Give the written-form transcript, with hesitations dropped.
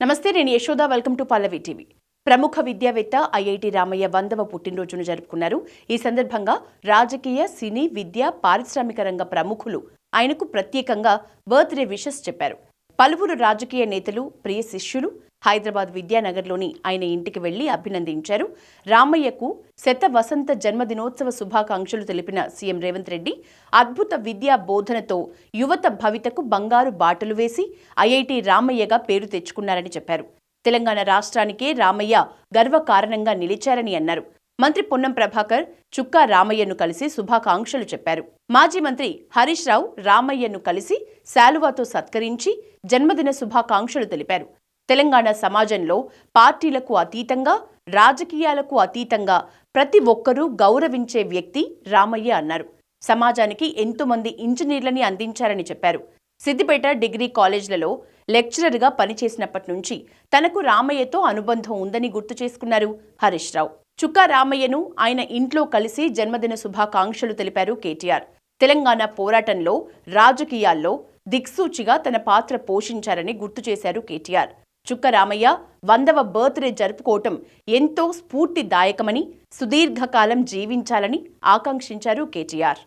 నమస్తే, నేను Yashoda. Welcome to Pallavi TV. ప్రముఖ విద్యావేత్త ఐఐటి రామయ్య 100వ పుట్టినరోజును జరుపుకున్నారు. ఈ సందర్భంగా రాజకీయ, సినీ, విద్య, పారిశ్రామిక రంగ ప్రముఖులు ఆయనకు ప్రత్యేకంగా బర్త్డే విషెస్ చెప్పారు. పలువురు రాజకీయ నేతలు, ప్రియ శిష్యులు హైదరాబాద్ విద్యానగర్లోని ఆయన ఇంటికి వెళ్లి అభినందించారు. రామయ్యకు శత వసంత జన్మదినోత్సవ శుభాకాంక్షలు తెలిపిన సీఎం రేవంత్ రెడ్డి అద్భుత విద్యా బోధనతో యువత భవితకు బంగారు బాటలు వేసి ఐఐటి రామయ్యగా పేరు తెచ్చుకున్నారని చెప్పారు. తెలంగాణ రాష్ట్రానికే రామయ్య గర్వకారణంగా నిలిచారని అన్నారు. మంత్రి పొన్నం ప్రభాకర్ చుక్కా రామయ్యను కలిసి శుభాకాంక్షలు చెప్పారు. మాజీ మంత్రి హరీష్ రావు రామయ్యను కలిసి శాలువాతో సత్కరించి జన్మదిన శుభాకాంక్షలు తెలిపారు. తెలంగాణ సమాజంలో పార్టీలకు అతీతంగా, రాజకీయాలకు అతీతంగా ప్రతి ఒక్కరూ గౌరవించే వ్యక్తి రామయ్య అన్నారు. సమాజానికి ఎంతోమంది ఇంజనీర్లని అందించారని చెప్పారు. సిద్దిపేట డిగ్రీ కాలేజ్లలో లెక్చరర్గా పనిచేసినప్పటి నుంచి తనకు రామయ్యతో అనుబంధం ఉందని గుర్తు చేసుకున్నారు హరీష్ రావు. చుక్కా రామయ్యను ఆయన ఇంట్లో కలిసి జన్మదిన శుభాకాంక్షలు తెలిపారు కేటీఆర్. తెలంగాణ పోరాటంలో, రాజకీయాల్లో దిక్సూచిగా తన పాత్ర పోషించారని గుర్తు చేశారు కేటీఆర్. చుక్క రామయ్య 100వ బర్త్డే జరుపుకోవటం ఎంతో స్ఫూర్తిదాయకమని, సుదీర్ఘకాలం జీవించాలని ఆకాంక్షించారు కేటీఆర్.